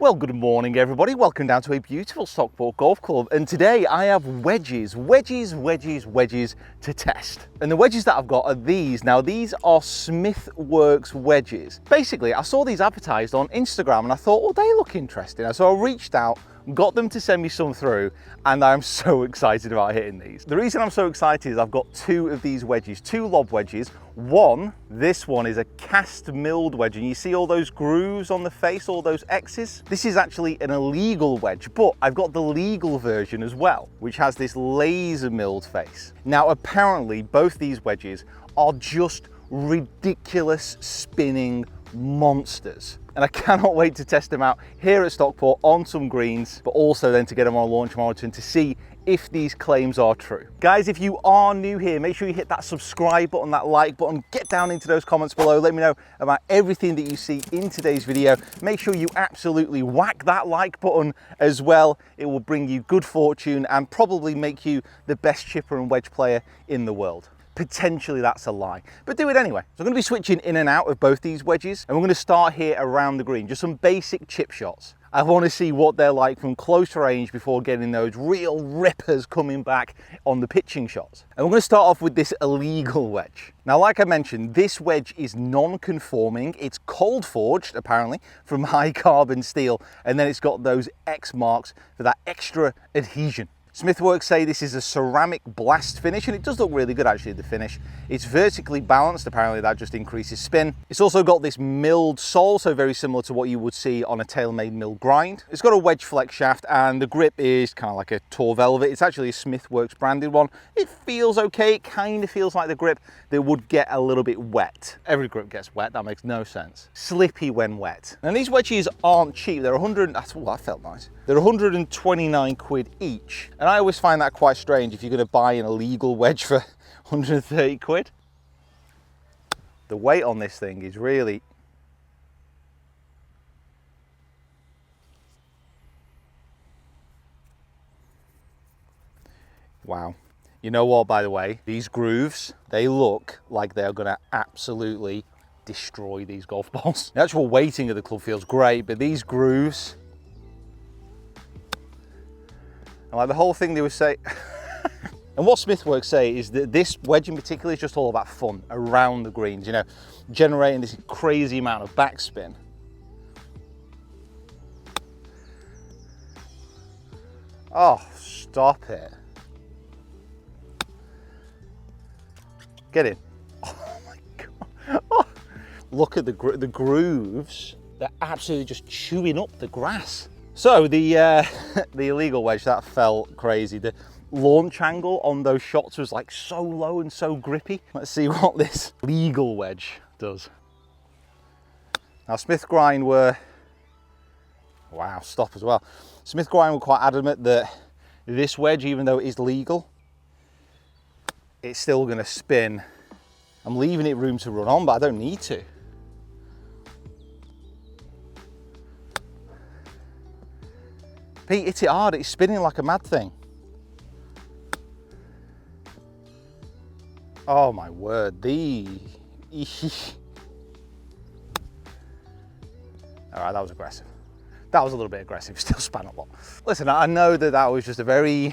Well, good morning everybody. Welcome down to a beautiful Stockport Golf Club. And today I have wedges to test. And the wedges that I've got are these. Now these are SmithWorks wedges. Basically, I saw these advertised on Instagram and I thought, well, they look interesting. So I reached out, got them to send me some through, and I'm so excited about hitting these. The reason I'm so excited is I've got two of these wedges, two lob wedges. This one is a cast milled wedge, and you see all those grooves on the face, all those X's? This is actually an illegal wedge, but I've got the legal version as well, which has this laser milled face. Now, apparently both these wedges are just ridiculous spinning monsters. And I cannot wait to test them out here at Stockport on some greens, but also then to get them on a launch monitor and to see if these claims are true. Guys, if you are new here, make sure you hit that subscribe button, that like button, get down into those comments below. Let me know about everything that you see in today's video. Make sure you absolutely whack that like button as well. It will bring you good fortune and probably make you the best chipper and wedge player in the world. Potentially that's a lie, but do it anyway. So I'm going to be switching in and out of both these wedges, and we're going to start here around the green, just some basic chip shots. I want to see what they're like from close range before getting those real rippers coming back on the pitching shots. And we're going to start off with this illegal wedge. Now, like I mentioned, this wedge is non-conforming. It's cold forged, apparently, from high carbon steel, and then it's got those X marks for that extra adhesion. SmithWorks say this is a ceramic blast finish, and it does look really good actually, the finish. It's vertically balanced, apparently that just increases spin. It's also got this milled sole, so very similar to what you would see on a TaylorMade milled grind. It's got a wedge flex shaft, and the grip is kind of like a Tour Velvet. It's actually a SmithWorks branded one. It feels okay, it kind of feels like the grip that would get a little bit wet. Every grip gets wet, that makes no sense. Slippy when wet. And these wedges aren't cheap, they're 100, oh, that felt nice. They're 129 quid each. And I always find that quite strange if you're going to buy an illegal wedge for 130 quid. The weight on this thing is really... Wow. You know what, by the way, these grooves, they look like they're going to absolutely destroy these golf balls. The actual weighting of the club feels great, but these grooves... And like the whole thing they would say, and what SmithWorks say is that this wedge in particular is just all about fun around the greens, you know, generating this crazy amount of backspin. Oh, stop it. Get in. Oh my God. Oh. Look at the grooves. They're absolutely just chewing up the grass. So the illegal wedge, that felt crazy. The launch angle on those shots was like so low and so grippy. Let's see what this legal wedge does. Now Smith Grind were, wow, stop as well. Smith Grind were quite adamant that this wedge, even though it is legal, it's still gonna spin. I'm leaving it room to run on, but I don't need to. Pete, hit it hard, it's spinning like a mad thing. Oh my word, All right, that was aggressive. That was a little bit aggressive, still span a lot. Listen, I know that was just a very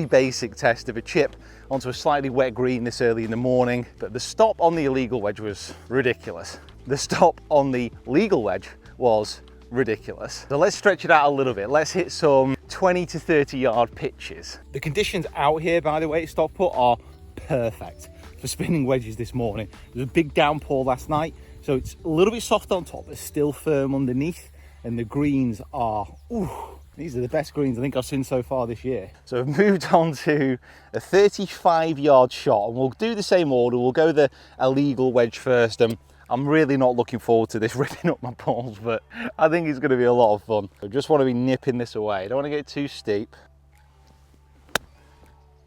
basic test of a chip onto a slightly wet green this early in the morning, but the stop on the illegal wedge was ridiculous. The stop on the legal wedge was ridiculous. So let's stretch it out a little bit. Let's hit some 20 to 30 yard pitches. The conditions out here, by the way, at Stockport are perfect for spinning wedges this morning. There was a big downpour last night, so it's a little bit soft on top, but still firm underneath. And the greens are, ooh, these are the best greens I think I've seen so far this year. So I've moved on to a 35 yard shot, and we'll do the same order. We'll go the illegal wedge first. I'm really not looking forward to this ripping up my balls, but I think it's going to be a lot of fun. I just want to be nipping this away. I don't want to get too steep.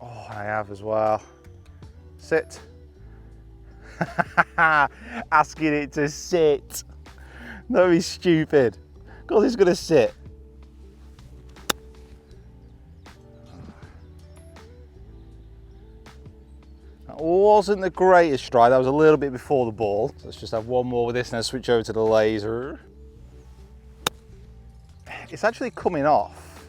Oh, I have as well. Sit. Asking it to sit. Don't be stupid. Of course it's going to sit. Wasn't the greatest stride. That was a little bit before the ball. So let's just have one more with this and then switch over to the laser. it's actually coming off.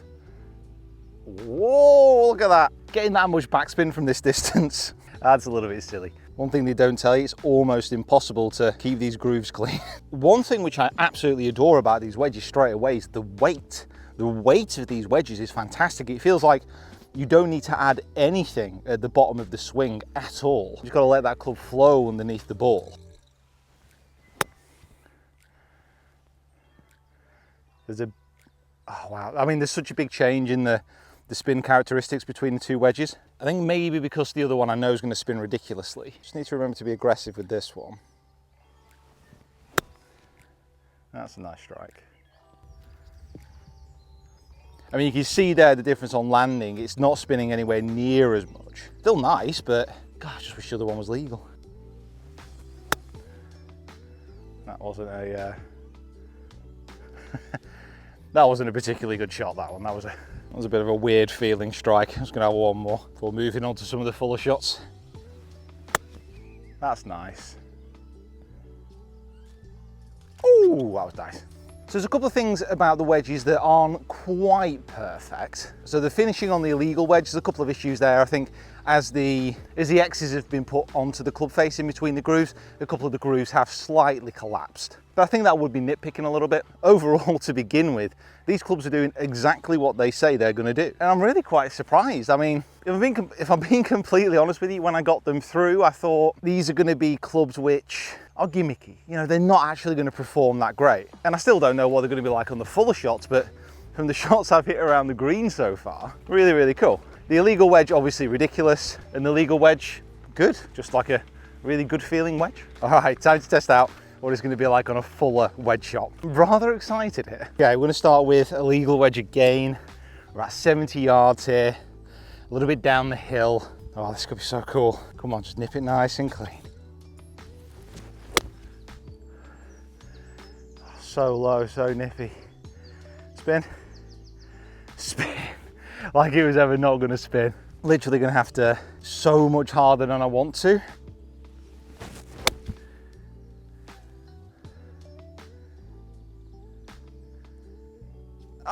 Whoa, look at that. Getting that much backspin from this distance. That's a little bit silly. One thing they don't tell you, it's almost impossible to keep these grooves clean. One thing which I absolutely adore about these wedges straight away is the weight. The weight of these wedges is fantastic. It feels like you don't need to add anything at the bottom of the swing at all. You've got to let that club flow underneath the ball. There's a, oh wow, I mean, there's such a big change in the spin characteristics between the two wedges. I think maybe because the other one I know is going to spin ridiculously. Just need to remember to be aggressive with this one. That's a nice strike. I mean, you can see there the difference on landing. It's not spinning anywhere near as much. Still nice, but God, I just wish the other one was legal. That wasn't a that wasn't a particularly good shot, that one. That was a bit of a weird feeling strike. I was going to have one more before moving on to some of the fuller shots. That's nice. Oh, that was nice. So there's a couple of things about the wedges that aren't quite perfect. So the finishing on the illegal wedge, there's a couple of issues there. I think as the X's have been put onto the club face in between the grooves, a couple of the grooves have slightly collapsed. But I think that would be nitpicking a little bit. Overall, to begin with, these clubs are doing exactly what they say they're going to do. And I'm really quite surprised. I mean, if I'm being completely honest with you, when I got them through, I thought these are going to be clubs which are gimmicky. You know, they're not actually going to perform that great. And I still don't know what they're going to be like on the fuller shots, but from the shots I've hit around the green so far, really, really cool. The illegal wedge, obviously ridiculous, and the legal wedge, good. Just like a really good feeling wedge. All right, time to test out what it's going to be like on a fuller wedge shot. I'm rather excited here. Okay, we're going to start with a legal wedge again. We're at 70 yards here, a little bit down the hill. Oh, this could be so cool. Come on, just nip it nice and clean. So low, so nippy. Spin, spin. Like it was ever not going to spin. Literally going to have to so much harder than I want to.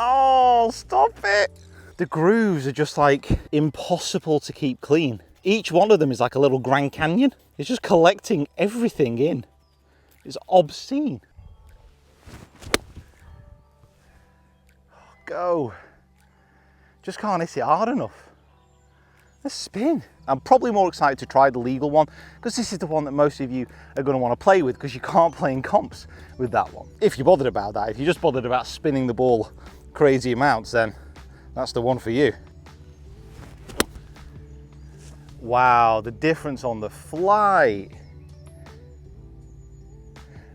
Oh, stop it. The grooves are just like impossible to keep clean. Each one of them is like a little Grand Canyon. It's just collecting everything in. It's obscene. Go. Just can't hit it hard enough. Let's spin. I'm probably more excited to try the legal one because this is the one that most of you are going to want to play with because you can't play in comps with that one. If you're bothered about that, if you're just bothered about spinning the ball crazy amounts, then that's the one for you. Wow, the difference on the flight.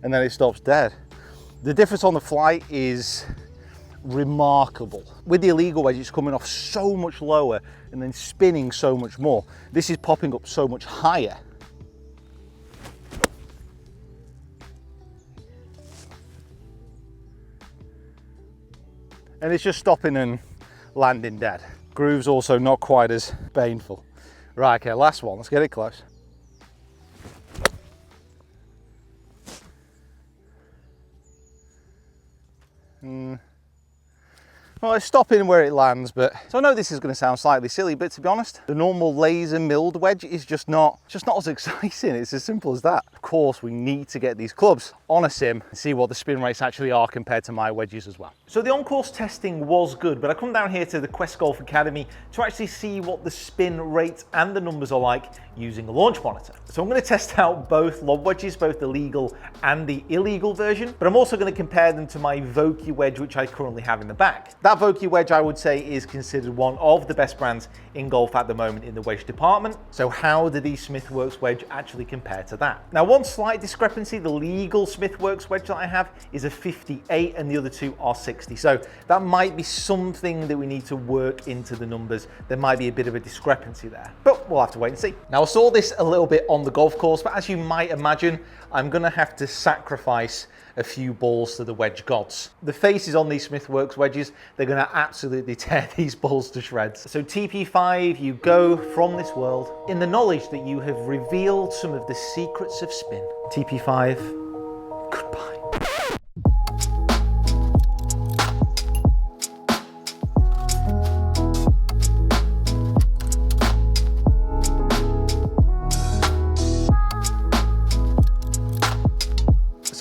And then it stops dead. The difference on the flight is remarkable. With the illegal wedge, it's coming off so much lower and then spinning so much more. This is popping up so much higher. And it's just stopping and landing dead. Groove's also not quite as painful. Right, okay, last one, let's get it close. Well, it's stopping where it lands, but so I know this is going to sound slightly silly, but to be honest, the normal laser milled wedge is just not as exciting. It's as simple as that. Of course, we need to get these clubs on a sim and see what the spin rates actually are compared to my wedges as well. So the on-course testing was good, but I come down here to the Quest Golf Academy to actually see what the spin rates and the numbers are like using a launch monitor. So I'm going to test out both lob wedges, both the legal and the illegal version, but I'm also going to compare them to my Vokey wedge, which I currently have in the bag. That Vokey wedge, I would say, is considered one of the best brands in golf at the moment in the wedge department. So how do these SmithWorks wedge actually compare to that? Now, one slight discrepancy, the legal SmithWorks wedge that I have is a 58 and the other two are 60. So that might be something that we need to work into the numbers. There might be a bit of a discrepancy there, but we'll have to wait and see. Now, I saw this a little bit on the golf course, but as you might imagine, I'm gonna have to sacrifice a few balls to the wedge gods. The faces on these SmithWorks wedges, they're gonna absolutely tear these balls to shreds. So TP5, you go from this world in the knowledge that you have revealed some of the secrets of spin. TP5, goodbye.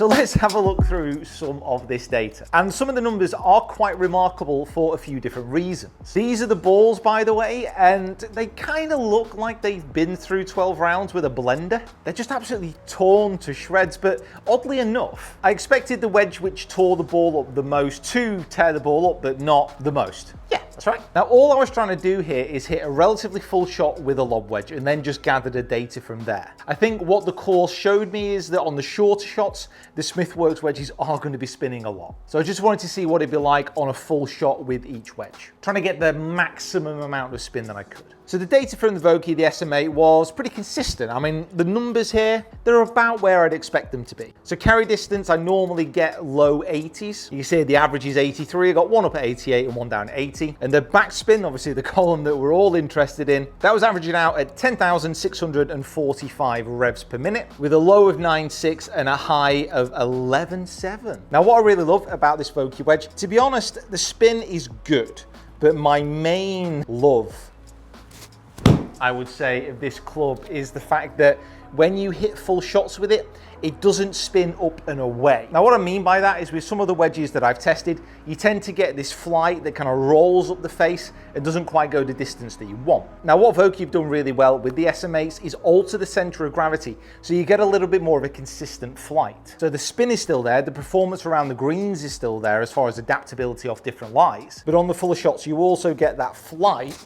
So let's have a look through some of this data. And some of the numbers are quite remarkable for a few different reasons. These are the balls, by the way, and they kind of look like they've been through 12 rounds with a blender. They're just absolutely torn to shreds, but oddly enough, I expected the wedge which tore the ball up the most to tear the ball up, but not the most. Yeah, that's right. Now, all I was trying to do here is hit a relatively full shot with a lob wedge and then just gather the data from there. I think what the course showed me is that on the shorter shots, the SmithWorks wedges are going to be spinning a lot. So I just wanted to see what it'd be like on a full shot with each wedge, trying to get the maximum amount of spin that I could. So the data from the Vokey, the SM8, was pretty consistent. I mean, the numbers here, they're about where I'd expect them to be. So carry distance, I normally get low 80s. You can see the average is 83. I got one up at 88 and one down at 80. And the backspin, obviously the column that we're all interested in, that was averaging out at 10,645 revs per minute with a low of 9.6 and a high of 11.7. Now, what I really love about this Vokey wedge, to be honest, the spin is good, but my main love, I would say, of this club is the fact that when you hit full shots with it, it doesn't spin up and away. Now, what I mean by that is with some of the wedges that I've tested, you tend to get this flight that kind of rolls up the face and doesn't quite go the distance that you want. Now, what Vokey have done really well with the SM8s is alter the center of gravity, so you get a little bit more of a consistent flight. So the spin is still there, the performance around the greens is still there as far as adaptability off different lies, but on the fuller shots, you also get that flight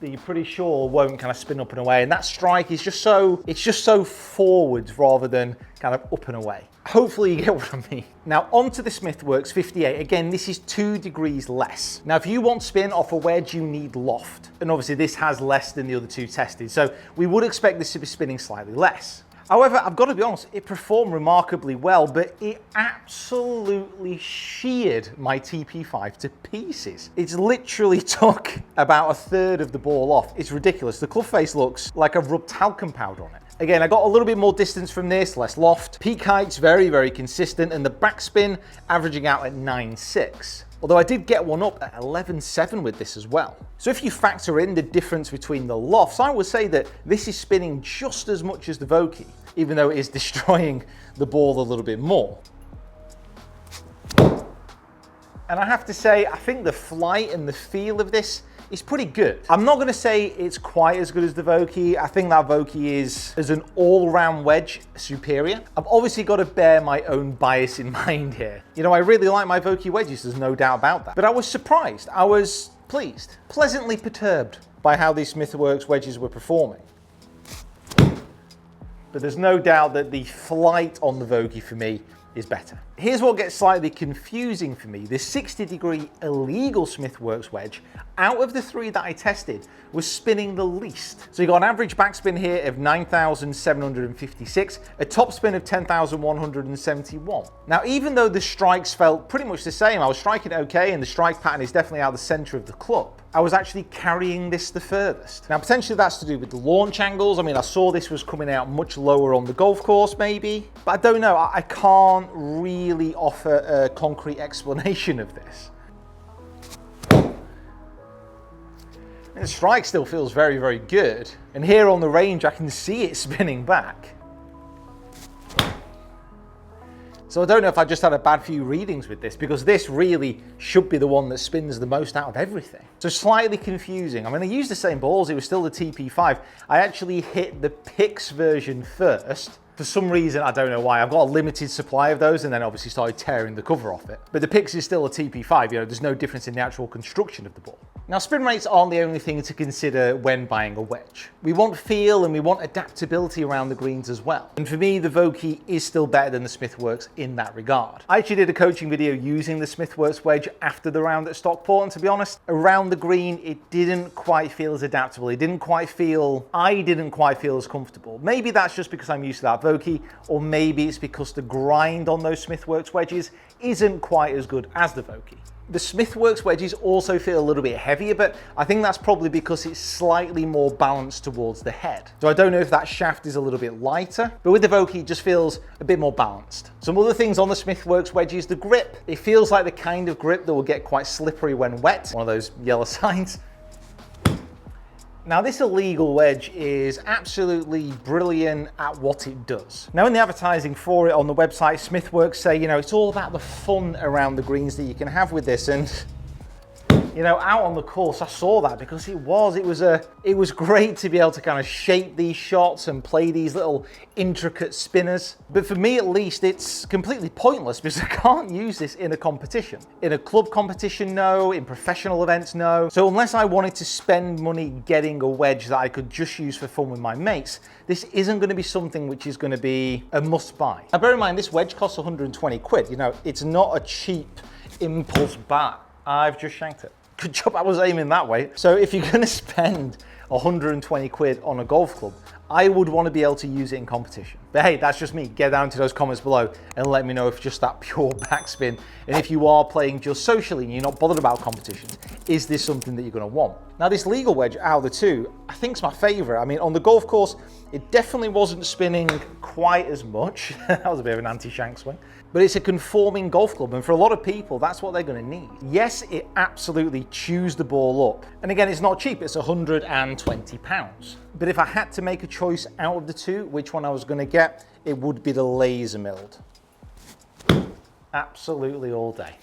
that you're pretty sure won't kind of spin up and away. And that strike is just so, it's just so forwards rather than kind of up and away. Hopefully you get what I mean. Now onto the SmithWorks 58. Again, this is 2 degrees less. Now if you want spin off a wedge, you need loft. And obviously this has less than the other two tested. So we would expect this to be spinning slightly less. However, I've got to be honest, it performed remarkably well, but it absolutely sheared my TP5 to pieces. It's literally took about a third of the ball off. It's ridiculous. The club face looks like I've rubbed talcum powder on it. Again, I got a little bit more distance from this, less loft. Peak height's very, very consistent, and the backspin averaging out at 9.6. Although I did get one up at 11.7 with this as well. So if you factor in the difference between the lofts, I would say that this is spinning just as much as the Vokey, even though it is destroying the ball a little bit more. And I have to say, I think the flight and the feel of this is pretty good. I'm not going to say it's quite as good as the Vokey. I think that Vokey is, as an all-round wedge, superior. I've obviously got to bear my own bias in mind here. You know, I really like my Vokey wedges, there's no doubt about that. But I was surprised, I was pleased, pleasantly perturbed by how these SmithWorks wedges were performing. But there's no doubt that the flight on the Vokey for me is better. Here's what gets slightly confusing for me. The 60-degree illegal SmithWorks wedge, out of the 3 that I tested, was spinning the least. So you got an average backspin here of 9,756, a top spin of 10,171. Now, even though the strikes felt pretty much the same, I was striking okay, and the strike pattern is definitely out of the center of the club, I was actually carrying this the furthest. Now, potentially that's to do with the launch angles. I mean, I saw this was coming out much lower on the golf course, maybe, but I don't know. I can't really offer a concrete explanation of this. And the strike still feels very, very good. And here on the range, I can see it spinning back. So I don't know if I just had a bad few readings with this, because this really should be the one that spins the most out of everything. So slightly confusing. I mean, I used the same balls, it was still the TP5. I actually hit the Pix version first. For some reason, I don't know why, I've got a limited supply of those, and then obviously started tearing the cover off it. But the Pix is still a TP5, you know, there's no difference in the actual construction of the ball. Now, spin rates aren't the only thing to consider when buying a wedge. We want feel and we want adaptability around the greens as well. And for me, the Vokey is still better than the SmithWorks in that regard. I actually did a coaching video using the SmithWorks wedge after the round at Stockport, and to be honest, around the green, it didn't quite feel as adaptable. I didn't quite feel as comfortable. Maybe that's just because I'm used to that Vokey, or maybe it's because the grind on those SmithWorks wedges isn't quite as good as the Vokey. The SmithWorks wedges also feel a little bit heavier, but I think that's probably because it's slightly more balanced towards the head. So I don't know if that shaft is a little bit lighter, but with the Vokey it just feels a bit more balanced. Some other things on the SmithWorks wedges, the grip. It feels like the kind of grip that will get quite slippery when wet. One of those yellow signs. Now this illegal wedge is absolutely brilliant at what it does. Now in the advertising for it on the website, SmithWorks say, you know, it's all about the fun around the greens that you can have with this, and you know, out on the course, I saw that because it was great to be able to kind of shape these shots and play these little intricate spinners. But for me, at least, it's completely pointless because I can't use this in a competition. In a club competition, no. In professional events, no. So unless I wanted to spend money getting a wedge that I could just use for fun with my mates, this isn't going to be something which is going to be a must buy. Now, bear in mind, this wedge costs 120 quid. You know, it's not a cheap impulse bat. I've just shanked it. Good job I was aiming that way. So if you're gonna spend 120 quid on a golf club, I would want to be able to use it in competition. But hey, that's just me. Get down to those comments below and let me know if just that pure backspin, and if you are playing just socially and you're not bothered about competitions, is this something that you're gonna want? Now this legal wedge out of the two, I think is my favorite. I mean, on the golf course, it definitely wasn't spinning quite as much. That was a bit of an anti-shank swing. But it's a conforming golf club, and for a lot of people, that's what they're gonna need. Yes, it absolutely chews the ball up. And again, it's not cheap, it's 120 pounds. But if I had to make a choice out of the two, which one I was gonna get, it would be the laser milled. Absolutely all day.